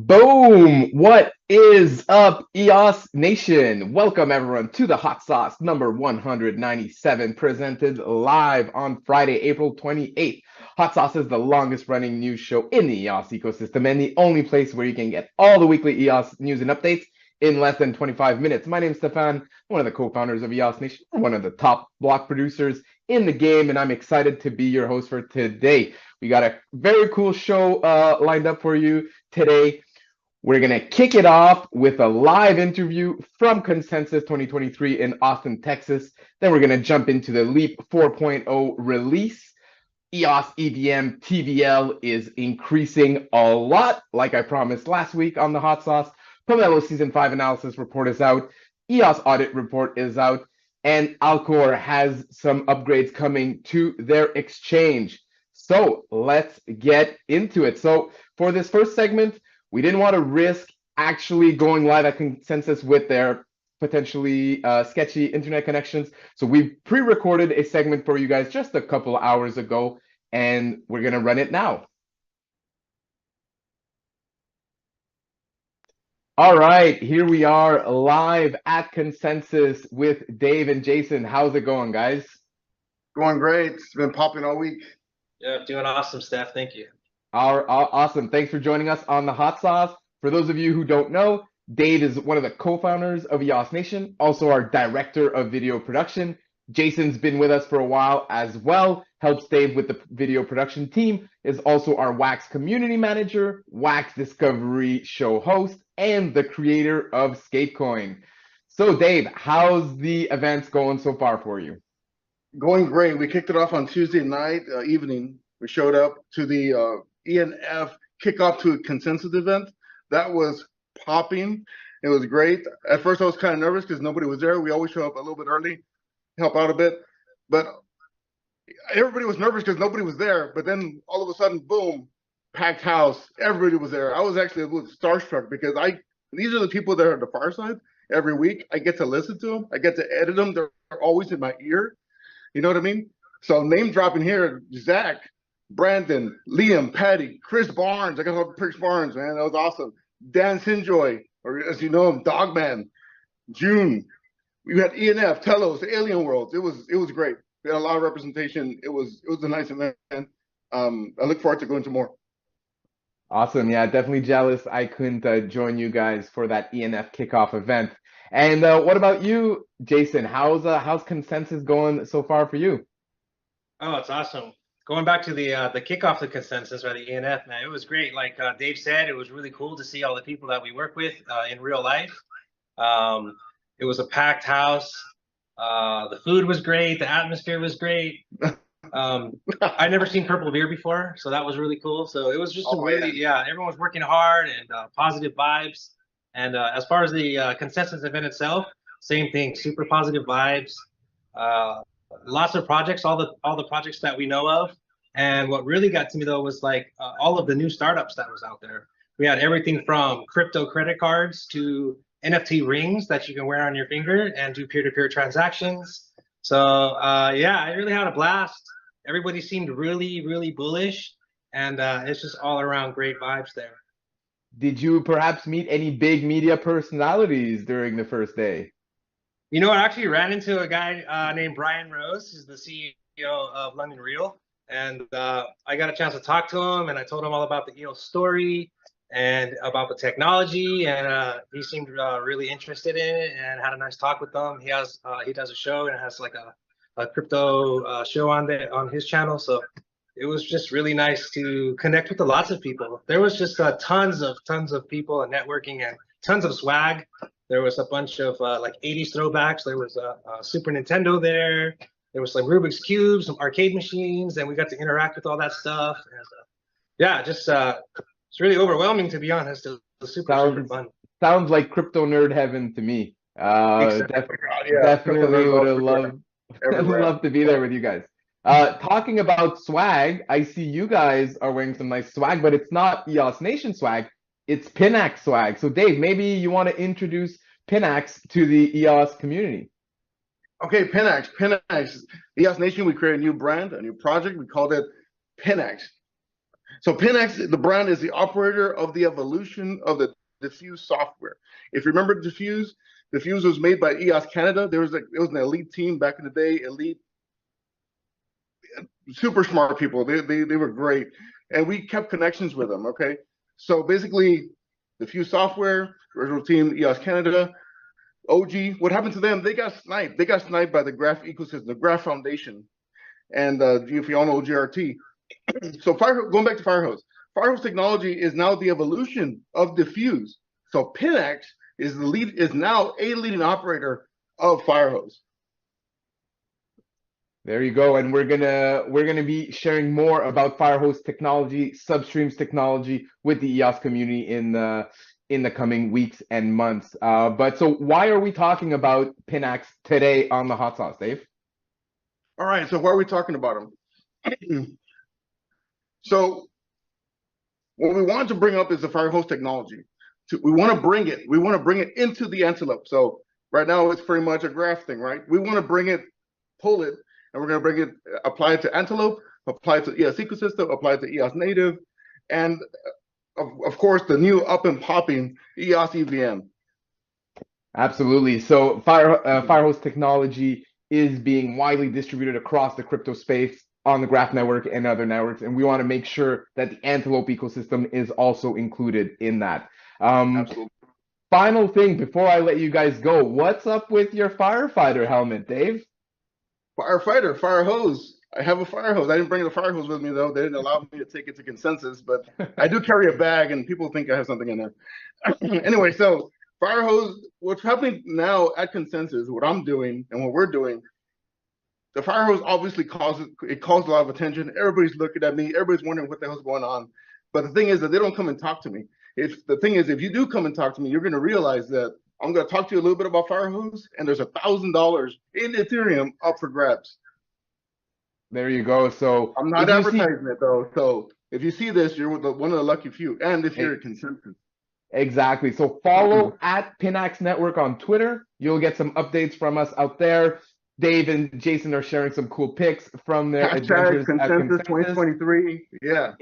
Boom! What is up, EOS Nation? Welcome everyone to the Hot Sauce number 197, presented live on Friday, April 28th. Hot Sauce is the longest running news show in the EOS ecosystem and the only place where you can get all the weekly EOS news and updates in less than 25 minutes. My name is Stefan, one of the co-founders of EOS Nation, one of the top block producers in the game, and I'm excited to be your host for today. We got a very cool show lined up for you today. We're going to kick it off with a live interview from Consensus 2023 in Austin, Texas. Then we're going to jump into the Leap 4.0 release. EOS EVM TVL is increasing a lot, like I promised last week on the Hot Sauce. Pomelo Season 5 analysis report is out. EOS Audit Report is out. And Alcor has some upgrades coming to their exchange. So let's get into it. So for this first segment, we didn't want to risk actually going live at Consensus with their potentially sketchy internet connections. So we pre-recorded a segment for you guys just a couple hours ago, and we're going to run it now. All right, here we are live at Consensus with Dave and Jason. How's it going, guys? Going great. It's been popping all week. Yeah, doing awesome, Steph. Thank you. Awesome. Thanks for joining us on the Hot Sauce. For those of you who don't know, Dave is one of the co-founders of EOS Nation, also our director of video production. Jason's been with us for a while as well, helps Dave with the video production team, is also our Wax community manager, Wax Discovery show host, and the creator of Skatecoin. So Dave, how's the events going so far for you? Going great. We kicked it off on Tuesday night evening. We showed up to the ENF kickoff to a Consensus event. That was popping. It was great. At first, I was kind of nervous because nobody was there. We always show up a little bit early, help out a bit. But everybody was nervous because nobody was there. But then all of a sudden, boom, packed house. Everybody was there. I was actually a little starstruck because these are the people that are at the far side every week. I get to listen to them. I get to edit them. They're always in my ear. You know what I mean? So name dropping here, Zach, Brandon, Liam, Patty, Chris Barnes. I got to help Chris Barnes, man. That was awesome. Dan Sinjoy, or as you know him, Dogman, June. We had ENF, Telos, Alien Worlds. It was great. We had a lot of representation. It was a nice event. I look forward to going to more. Awesome. Yeah, definitely jealous I couldn't join you guys for that ENF kickoff event. And what about you, Jason? How's Consensus going so far for you? Oh, it's awesome. Going back to the kickoff to Consensus or the ENF, man, it was great. Like Dave said, it was really cool to see all the people that we work with in real life. It was a packed house. The food was great. The atmosphere was great. I'd never seen purple beer before, so that was really cool. So it was just everyone was working hard and positive vibes. And as far as the Consensus event itself, same thing, super positive vibes. Lots of projects, all the projects that we know of. And what really got to me though was like all of the new startups that was out there. We had everything from crypto credit cards to NFT rings that you can wear on your finger and do peer-to-peer transactions. So yeah, I really had a blast. Everybody seemed really, really bullish, and it's just all around great vibes there. Did you perhaps meet any big media personalities during the first day? You know, I actually ran into a guy named Brian Rose. He's the CEO of London Real. And I got a chance to talk to him, and I told him all about the EOS story and about the technology. And he seemed really interested in it and had a nice talk with them. He does a show and has like a crypto show on his channel. So it was just really nice to connect with lots of people. There was just tons of people and networking and tons of swag. There was a bunch of like 80s throwbacks. There was a Super Nintendo there. There was some Rubik's Cubes, some arcade machines, and we got to interact with all that stuff. And yeah, just it's really overwhelming, to be honest. It was super fun. Sounds like crypto nerd heaven to me. Exactly. Definitely would have loved to be there with you guys. Talking about swag, I see you guys are wearing some nice swag, but it's not EOS Nation swag. It's Pinax swag. So Dave, maybe you want to introduce Pinax to the EOS community. Okay, Pinax. EOS Nation, we created a new brand, a new project. We called it Pinax. So Pinax, the brand, is the operator of the evolution of the Diffuse software. If you remember Diffuse was made by EOS Canada. It was an elite team back in the day, elite, super smart people. They were great, and we kept connections with them. Okay, so basically, Diffuse software, original team, EOS Canada, OG. What happened to them? They got sniped. They got sniped by the Graph ecosystem, the Graph Foundation, and if you all know GRT. So going back to Firehose technology is now the evolution of Diffuse. So Pinax is now a leading operator of Firehose. There you go, and we're gonna be sharing more about Firehose technology, substreams technology with the EOS community in the coming weeks and months. But so why are we talking about Pinax today on the Hot Sauce, Dave? All right, so why are we talking about them? So what we want to bring up is the Firehose technology. We want to bring it into the Antelope. So right now it's pretty much a graph thing, right? We want to pull it, and we're going to apply it to Antelope, apply it to EOS ecosystem, apply it to EOS native, and of course the new up and popping EOS EVM. Absolutely. So Firehose technology is being widely distributed across the crypto space on the Graph network and other networks, and we want to make sure that the Antelope ecosystem is also included in that. Absolutely. Final thing before I let you guys go, what's up with your firefighter helmet, Dave? Firefighter, fire hose. I have a fire hose. I didn't bring the fire hose with me though. They didn't allow me to take it to consensus, but I do carry a bag and people think I have something in there. Anyway, so fire hose, what's happening now at consensus, what I'm doing and what we're doing, the fire hose obviously caused a lot of attention. Everybody's looking at me. Everybody's wondering what the hell's going on. But the thing is that they don't come and talk to me. If you do come and talk to me, you're going to realize that I'm going to talk to you a little bit about Firehose, and there's $1,000 in Ethereum up for grabs. There you go. So I'm not advertising it though. So if you see this, you're one of the lucky few, and if you're a consensus. Exactly. So follow at Pinax Network on Twitter. You'll get some updates from us out there. Dave and Jason are sharing some cool pics from their adventures at Consensus 2023. Yeah.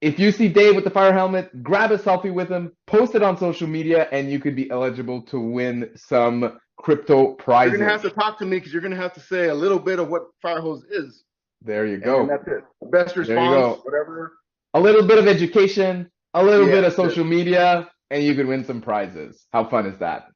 If you see Dave with the fire helmet, grab a selfie with him, post it on social media, and you could be eligible to win some crypto prizes. You're going to have to talk to me because you're going to have to say a little bit of what Firehose is. There you go. And that's it. Best response, whatever. A little bit of education, a little bit of social media, and you could win some prizes. How fun is that?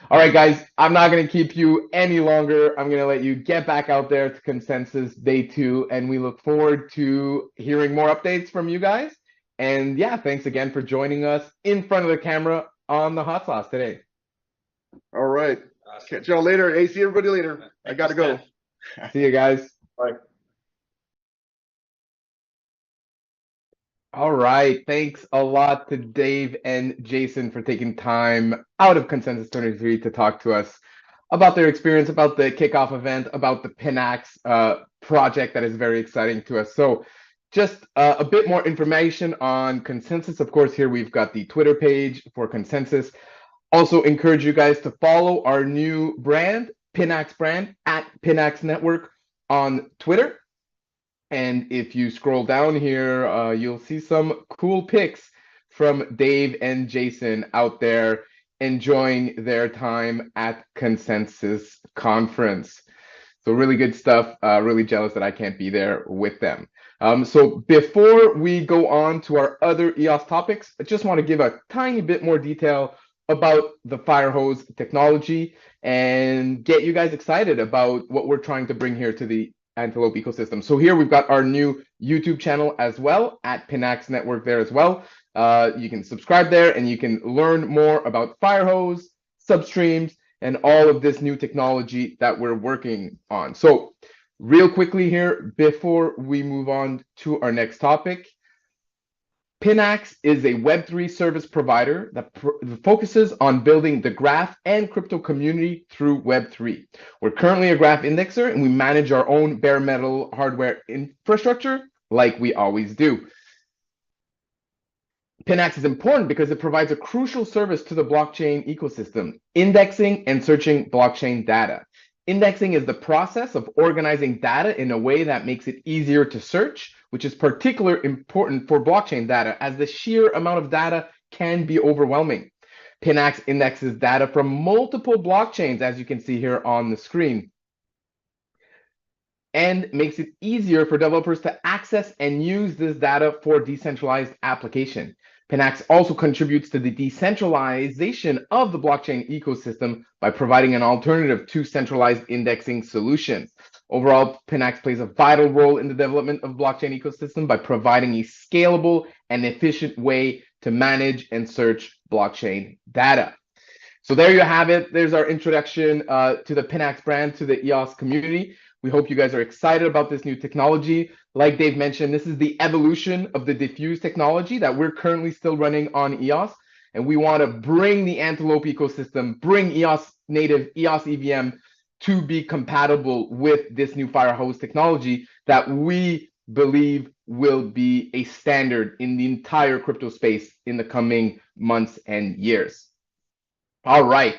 All right, guys, I'm not going to keep you any longer. I'm going to let you get back out there to Consensus Day 2, and we look forward to hearing more updates from you guys. And yeah, thanks again for joining us in front of the camera on the Hot Sauce today. All right. Catch y'all later. Hey, see everybody later. I got to go. See you guys. Bye. All right. Thanks a lot to Dave and Jason for taking time out of Consensus 23 to talk to us about their experience, about the kickoff event, about the Pinax project that is very exciting to us. So just a bit more information on Consensus. Of course, here we've got the Twitter page for Consensus. Also encourage you guys to follow our new brand, Pinax brand, at Pinax Network on Twitter. And if you scroll down here, you'll see some cool pics from Dave and Jason out there enjoying their time at Consensus Conference. So really good stuff. Really jealous that I can't be there with them. So before we go on to our other EOS topics, I just want to give a tiny bit more detail about the Firehose technology and get you guys excited about what we're trying to bring here to the Antelope ecosystem. So here we've got our new YouTube channel as well, at Pinax Network there as well. You can subscribe there and you can learn more about Firehose, substreams, and all of this new technology that we're working on. So real quickly here, before we move on to our next topic, Pinax is a Web3 service provider that focuses on building the graph and crypto community through Web3. We're currently a graph indexer, and we manage our own bare metal hardware infrastructure like we always do. Pinax is important because it provides a crucial service to the blockchain ecosystem, indexing and searching blockchain data. Indexing is the process of organizing data in a way that makes it easier to search, which is particularly important for blockchain data, as the sheer amount of data can be overwhelming. Pinax indexes data from multiple blockchains, as you can see here on the screen, and makes it easier for developers to access and use this data for decentralized application. Pinax also contributes to the decentralization of the blockchain ecosystem by providing an alternative to centralized indexing solutions. Overall, Pinax plays a vital role in the development of blockchain ecosystem by providing a scalable and efficient way to manage and search blockchain data. So there you have it. There's our introduction to the Pinax brand, to the EOS community. We hope you guys are excited about this new technology. Like Dave mentioned, this is the evolution of the diffuse technology that we're currently still running on EOS. And we want to bring the Antelope ecosystem, bring EOS native, EOS EVM to be compatible with this new Firehose technology that we believe will be a standard in the entire crypto space in the coming months and years. All right,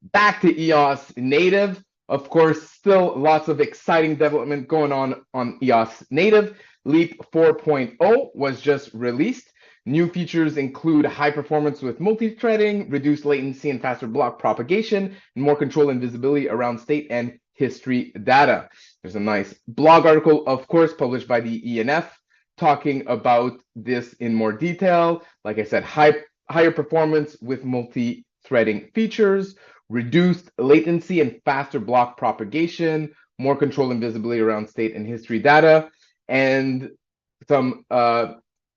back to EOS native. Of course, still lots of exciting development going on EOS native. Leap 4.0 was just released. New features include high performance with multi-threading, reduced latency and faster block propagation, and more control and visibility around state and history data. There's a nice blog article, of course, published by the ENF, talking about this in more detail. Like I said, higher performance with multi-threading features, reduced latency and faster block propagation, more control and visibility around state and history data, and some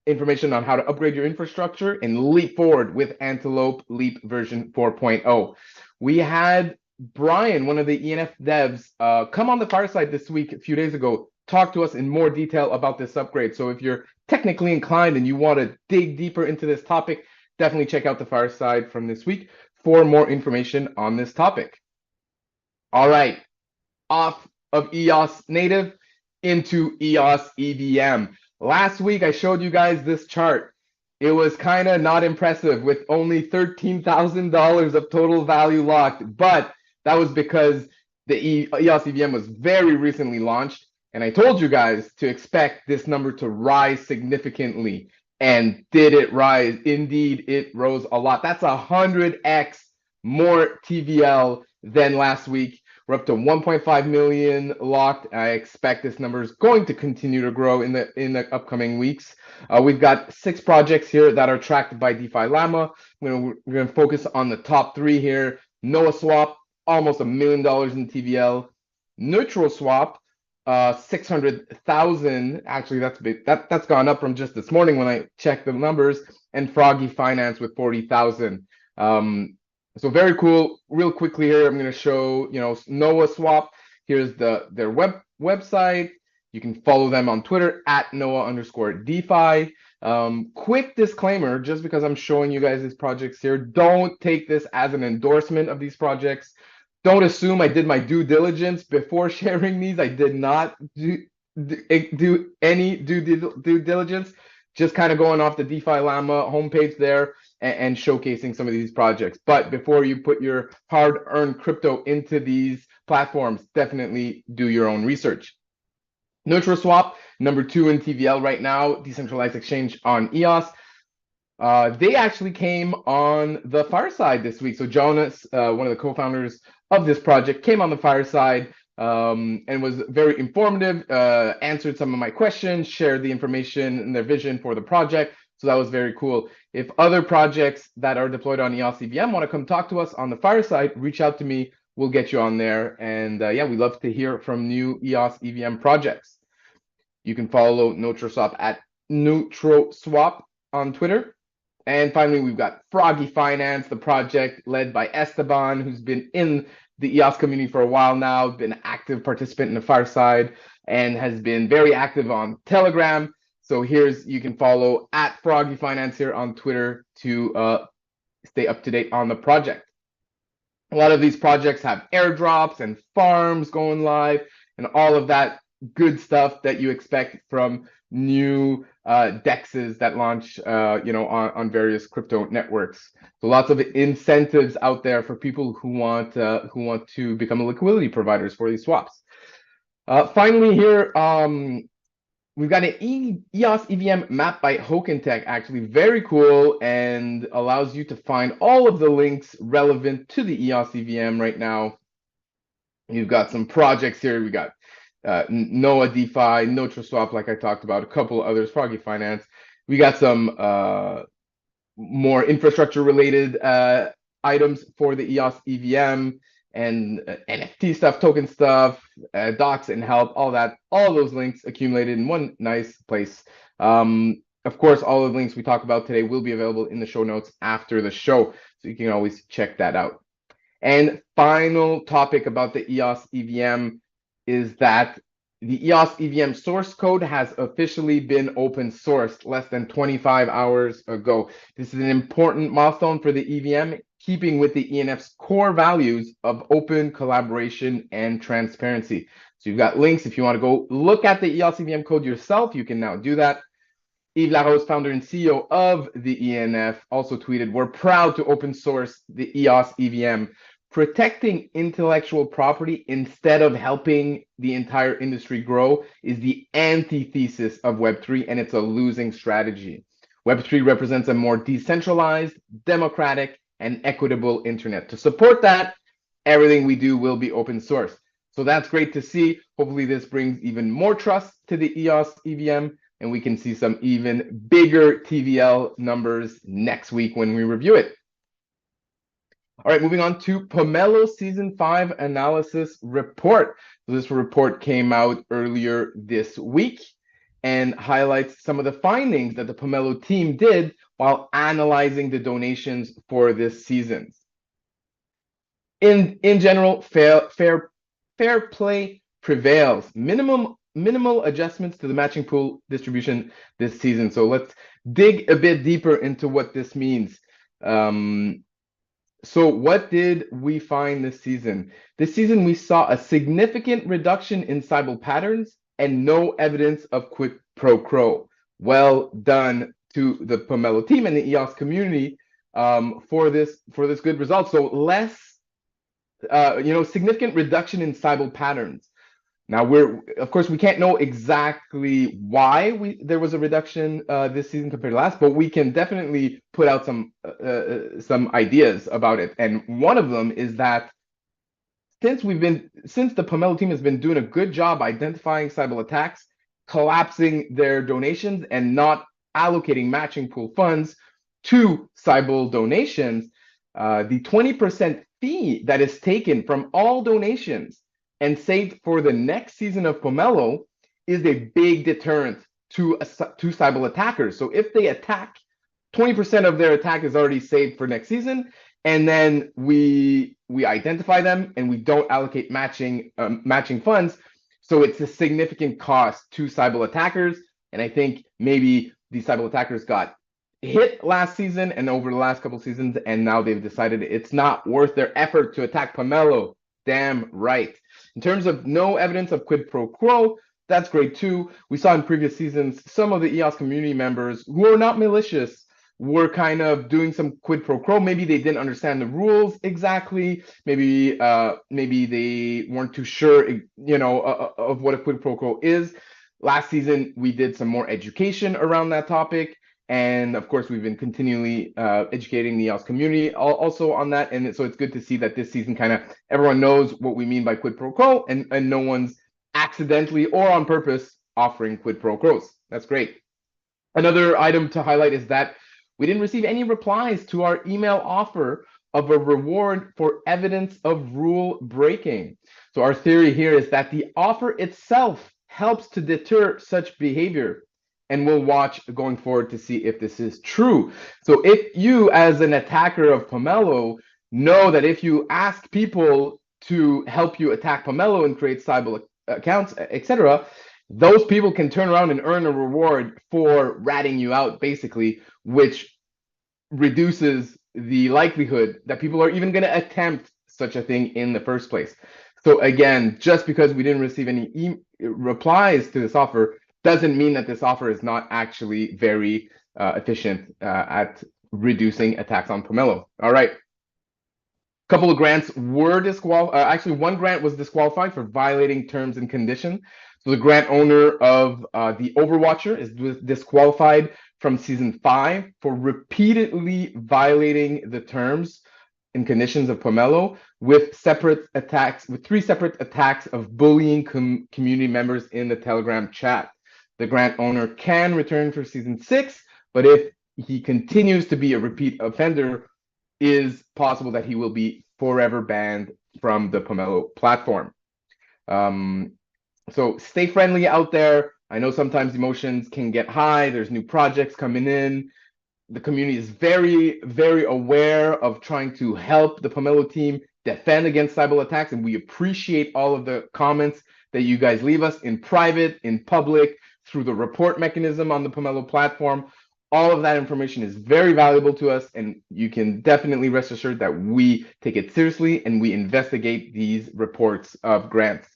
information on how to upgrade your infrastructure and leap forward with Antelope Leap version 4.0. We had Brian, one of the ENF devs, come on the Fireside this week, a few days ago, talk to us in more detail about this upgrade. So if you're technically inclined and you want to dig deeper into this topic, definitely check out the Fireside from this week for more information on this topic. All right, off of EOS native into EOS EVM. Last week, I showed you guys this chart. It was kind of not impressive with only $13,000 of total value locked, but that was because the EOS EVM was very recently launched, and I told you guys to expect this number to rise significantly. And did it rise? Indeed, it rose a lot. That's 100x more TVL than last week. We're up to 1.5 million locked. I expect this number is going to continue to grow in the upcoming weeks. We've got 6 projects here that are tracked by DeFi Llama. We're going to focus on the top 3 here. Neutroswap, almost $1 million in TVL. Neutroswap, 600,000. Actually, that's gone up from just this morning when I checked the numbers. And Frogge Finance with 40,000. So very cool. Real quickly here, I'm going to show Neutroswap. Here's their website. You can follow them on Twitter at Noah_DeFi. Quick disclaimer, just because I'm showing you guys these projects here, don't take this as an endorsement of these projects. Don't assume I did my due diligence before sharing these. I did not do any due diligence. Just kind of going off the DeFi Llama homepage there and showcasing some of these projects. But before you put your hard-earned crypto into these platforms, definitely do your own research. Neutroswap, number 2 in TVL right now, decentralized exchange on EOS. They actually came on the Fireside this week. So Jonas, one of the co-founders of this project, came on the Fireside and was very informative, answered some of my questions, shared the information and their vision for the project. So that was very cool. If other projects that are deployed on EOS EVM want to come talk to us on the Fireside, reach out to me. We'll get you on there. And yeah, we love to hear from new EOS EVM projects. You can follow Neutroswap at Neutroswap on Twitter. And finally, we've got Frogge Finance, the project led by Esteban, who's been in the EOS community for a while now, been an active participant in the Fireside, and has been very active on Telegram. So you can follow at Frogge Finance here on Twitter to stay up to date on the project. A lot of these projects have airdrops and farms going live and all of that good stuff that you expect from new dexes that launch on various crypto networks. So lots of incentives out there for people who want to become liquidity providers for these swaps. Finally here, we've got an EOS EVM map by Hokentech, actually very cool, and allows you to find all of the links relevant to the EOS EVM right now. You've got some projects here. We got Noah DeFi, Neutroswap, like I talked about, a couple others, Frogge Finance. We got some more infrastructure related items for the EOS EVM and NFT stuff, token stuff, docs and help, all that, all those links accumulated in one nice place. Of course, all of the links we talk about today will be available in the show notes after the show, so you can always check that out. And final topic about the EOS EVM is that the EOS EVM source code has officially been open sourced less than 25 hours ago. This is an important milestone for the EVM, keeping with the ENF's core values of open collaboration and transparency. So you've got links. If you want to go look at the EOS EVM code yourself, you can now do that. Yves Larose, founder and CEO of the ENF, also tweeted, "We're proud to open source the EOS EVM. Protecting intellectual property instead of helping the entire industry grow is the antithesis of Web3, and it's a losing strategy. Web3 represents a more decentralized, democratic, and equitable internet. To support that, everything we do will be open source." So that's great to see. Hopefully this brings even more trust to the EOS EVM, and we can see some even bigger TVL numbers next week when we review it. All right, moving on to Pomelo Season 5 Analysis Report. So this report came out earlier this week and highlights some of the findings that the Pomelo team did while analyzing the donations for this season. In general, fair play prevails. Minimal adjustments to the matching pool distribution this season. So let's dig a bit deeper into what this means. So what did we find this season? This season, we saw a significant reduction in Cybele patterns and no evidence of quid pro quo. Well done to the Pomelo team and the EOS community for this good result. So less, significant reduction in Cybele patterns. Now of course, we can't know exactly why there was a reduction this season compared to last, but we can definitely put out some ideas about it. And one of them is that since the Pomelo team has been doing a good job identifying Cybele attacks, collapsing their donations, and not allocating matching pool funds to Cybele donations, the 20% fee that is taken from all donations and saved for the next season of Pomelo is a big deterrent to Cybele attackers. So if they attack, 20% of their attack is already saved for next season, and then we identify them and we don't allocate matching funds. So it's a significant cost to Cybele attackers. And I think maybe these Cybele attackers got hit last season and over the last couple seasons, and now they've decided it's not worth their effort to attack Pomelo. Damn right. In terms of no evidence of quid pro quo, that's great too. We saw in previous seasons some of the EOS community members who are not malicious were kind of doing some quid pro quo. Maybe they didn't understand the rules exactly. Maybe they weren't too sure, of what a quid pro quo is. Last season, we did some more education around that topic. And of course, we've been continually educating the EOS community also on that. And so it's good to see that this season kind of everyone knows what we mean by quid pro quo, and no one's accidentally or on purpose offering quid pro quos. That's great. Another item to highlight is that we didn't receive any replies to our email offer of a reward for evidence of rule breaking. So our theory here is that the offer itself helps to deter such behavior. And we'll watch going forward to see if this is true. So if you, as an attacker of Pomelo, know that if you ask people to help you attack Pomelo and create Cybele accounts, etc., those people can turn around and earn a reward for ratting you out, basically, which reduces the likelihood that people are even going to attempt such a thing in the first place. So again, just because we didn't receive any replies to this offer doesn't mean that this offer is not actually very efficient at reducing attacks on Pomelo. All right. couple of grants were disqualified. Actually, one grant was disqualified for violating terms and conditions. So the grant owner of the Overwatcher is disqualified from season 5 for repeatedly violating the terms and conditions of Pomelo with 3 separate attacks of bullying community members in the Telegram chat. The grant owner can return for season 6, but if he continues to be a repeat offender, is possible that he will be forever banned from the Pomelo platform. So stay friendly out there. I know sometimes emotions can get high. There's new projects coming in. The community is very, very aware of trying to help the Pomelo team defend against cyber attacks, and we appreciate all of the comments that you guys leave us in private, in public, through the report mechanism on the Pomelo platform. All of that information is very valuable to us, and you can definitely rest assured that we take it seriously and we investigate these reports of grants.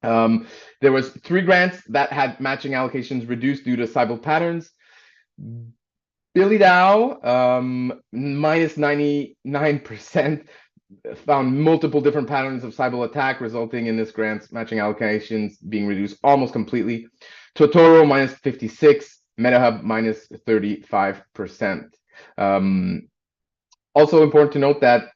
There was 3 grants that had matching allocations reduced due to cyber patterns. Billy Dow, minus 99%, found multiple different patterns of cyber attack, resulting in this grant's matching allocations being reduced almost completely. Totoro, minus 56%. MetaHub minus 35%. Also important to note that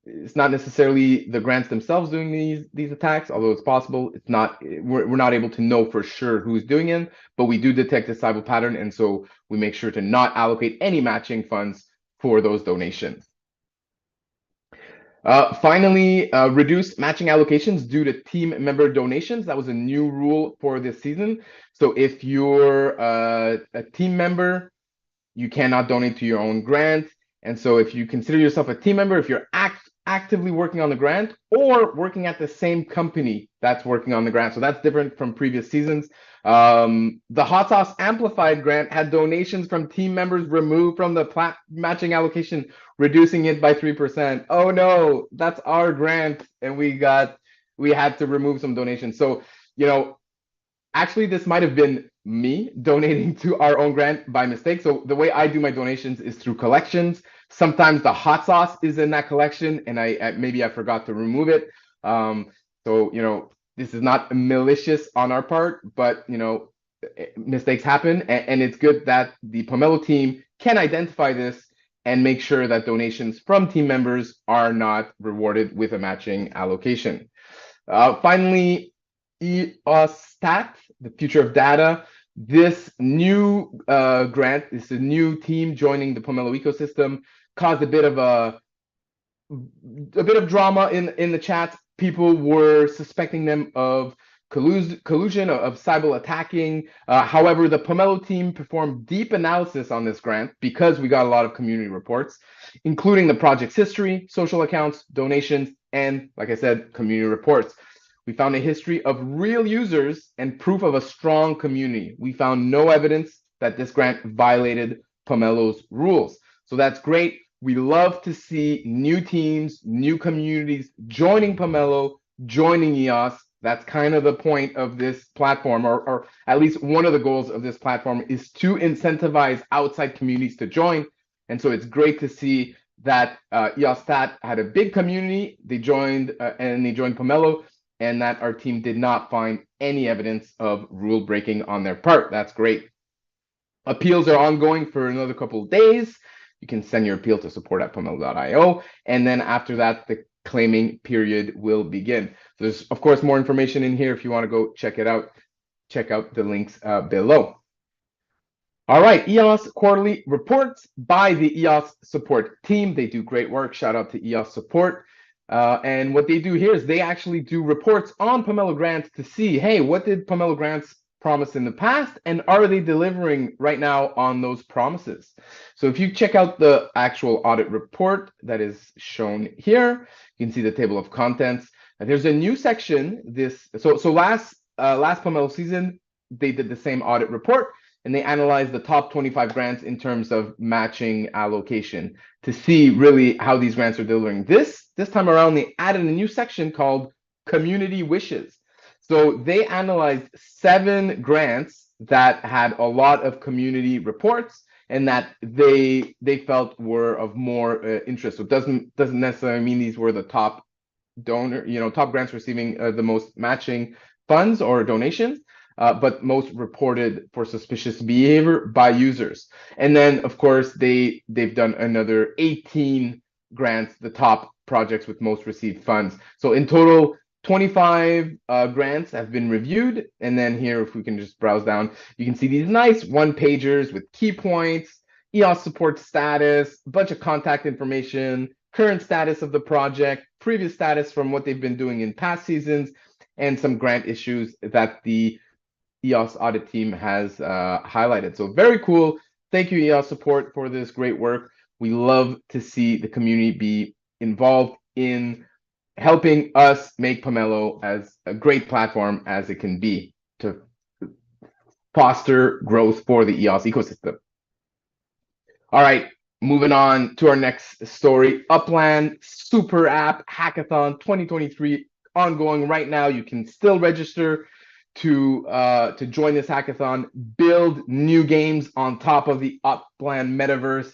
it's not necessarily the grants themselves doing these attacks, although it's possible. It's not. We're not able to know for sure who's doing it, but we do detect a cyber pattern, and so we make sure to not allocate any matching funds for those donations. Finally, reduce matching allocations due to team member donations. That was a new rule for this season. So if you're a team member, you cannot donate to your own grant. And so if you consider yourself a team member, if you're actively working on the grant or working at the same company that's working on the grant, so that's different from previous seasons. The Hot Sauce Amplified grant had donations from team members removed from the matching allocation, reducing it by 3%. Oh no, that's our grant, and we had to remove some donations. So, actually this might have been me donating to our own grant by mistake. So the way I do my donations is through collections. Sometimes the hot sauce is in that collection, and maybe I forgot to remove it. So this is not malicious on our part, but mistakes happen, and it's good that the Pomelo team can identify this and make sure that donations from team members are not rewarded with a matching allocation. Finally, EOS Stat, the future of data. This new grant, this is a new team joining the Pomelo ecosystem, caused a bit of drama in the chat. People were suspecting them of collusion, of cyber attacking. However, the Pomelo team performed deep analysis on this grant because we got a lot of community reports, including the project's history, social accounts, donations, and, like I said, community reports. We found a history of real users and proof of a strong community. We found no evidence that this grant violated Pomelo's rules. So that's great. We love to see new teams, new communities joining Pomelo, joining EOS. That's kind of the point of this platform, or at least one of the goals of this platform is to incentivize outside communities to join. And so it's great to see that EOS Stat had a big community. They joined Pomelo, and that our team did not find any evidence of rule breaking on their part. That's great. Appeals are ongoing for another couple of days. You can send your appeal to support@pomelo.io, and then after that, the claiming period will begin. There's, of course, more information in here if you want to go check it out. Check out the links below. All right, EOS quarterly reports by the EOS support team. They do great work. Shout out to EOS support. And what they do here is they actually do reports on Pomelo grants to see, hey, what did Pomelo grants promise in the past, and are they delivering right now on those promises? So if you check out the actual audit report that is shown here, you can see the table of contents. And there's a new section. So last Pomelo season, they did the same audit report, and they analyzed the top 25 grants in terms of matching allocation to see really how these grants are delivering. This time around, they added a new section called Community Wishes. So they analyzed 7 grants that had a lot of community reports, and that they felt were of more interest. So it doesn't necessarily mean these were the top donor, top grants receiving the most matching funds or donations, but most reported for suspicious behavior by users. And then, of course, they've done another 18 grants, the top projects with most received funds. So in total, 25 grants have been reviewed. And then here, if we can just browse down, you can see these nice one-pagers with key points, EOS support status, a bunch of contact information, current status of the project, previous status from what they've been doing in past seasons, and some grant issues that the EOS audit team has highlighted. So very cool. Thank you, EOS support, for this great work. We love to see the community be involved in helping us make Pomelo as a great platform as it can be to foster growth for the EOS ecosystem. All right, moving on to our next story. Upland Super App Hackathon 2023 ongoing right now. You can still register to join this hackathon, build new games on top of the Upland metaverse.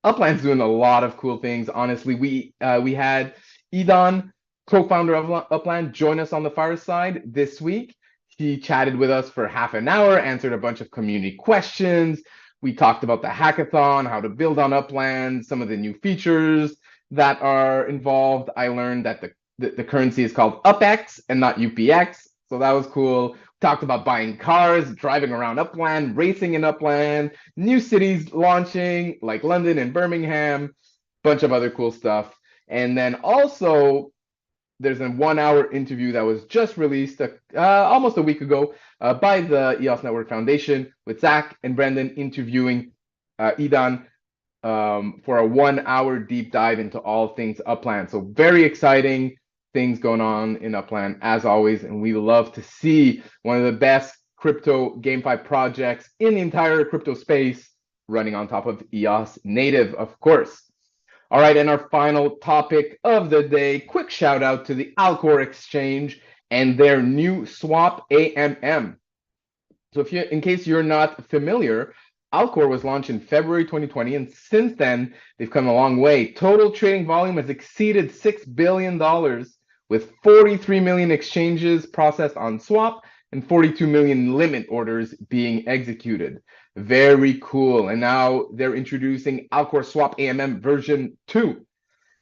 Upland's doing a lot of cool things. Honestly, we had Edan, co-founder of Upland, join us on the fireside this week. He chatted with us for half an hour, answered a bunch of community questions. We talked about the hackathon, how to build on Upland, some of the new features that are involved. I learned that the currency is called UpX and not UPX, so that was cool. Talked about buying cars, driving around Upland, racing in Upland, new cities launching like London and Birmingham, bunch of other cool stuff. And then also, there's a 1-hour interview that was just released almost a week ago by the EOS Network Foundation with Zach and Brendan interviewing Edan for a 1-hour deep dive into all things Upland. So very exciting things going on in Upland as always, and we love to see one of the best crypto GameFi projects in the entire crypto space running on top of EOS native, of course. All right, and our final topic of the day, quick shout out to the Alcor exchange and their new swap AMM. So in case you're not familiar, Alcor was launched in February 2020, and since then, they've come a long way. Total trading volume has exceeded $6 billion, with 43 million exchanges processed on swap and 42 million limit orders being executed. Very cool. And now they're introducing Alcor Swap AMM version 2.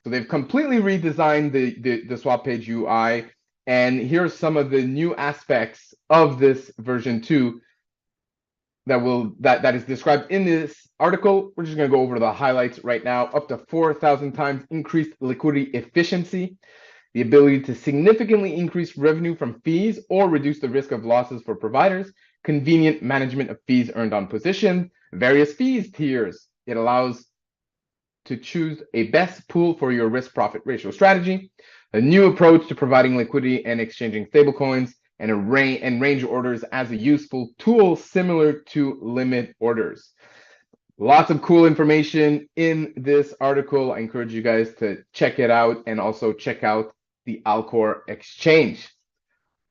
So they've completely redesigned the swap page UI. And here's some of the new aspects of this version 2 that is described in this article. We're just going to go over the highlights right now. Up to 4,000 times increased liquidity efficiency, the ability to significantly increase revenue from fees or reduce the risk of losses for providers, convenient management of fees earned on position, various fees tiers. It allows to choose a best pool for your risk profit ratio strategy, a new approach to providing liquidity and exchanging stablecoins, and range orders as a useful tool similar to limit orders. Lots of cool information in this article. I encourage you guys to check it out and also check out the Alcor exchange.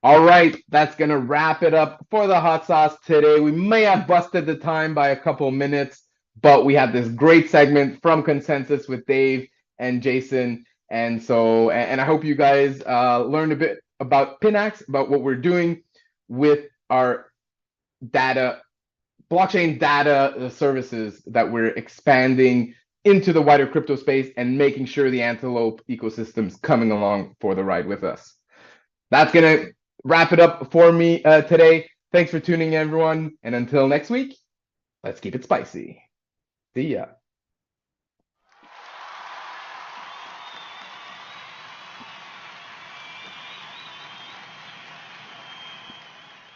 All right, that's going to wrap it up for the hot sauce today. We may have busted the time by a couple minutes, but we had this great segment from Consensus with Dave and Jason. And I hope you guys learned a bit about Pinax, about what we're doing with our blockchain data services that we're expanding into the wider crypto space and making sure the Antelope ecosystem's coming along for the ride with us. That's going to wrap it up for me today. Thanks for tuning in, everyone. And until next week, let's keep it spicy. See ya.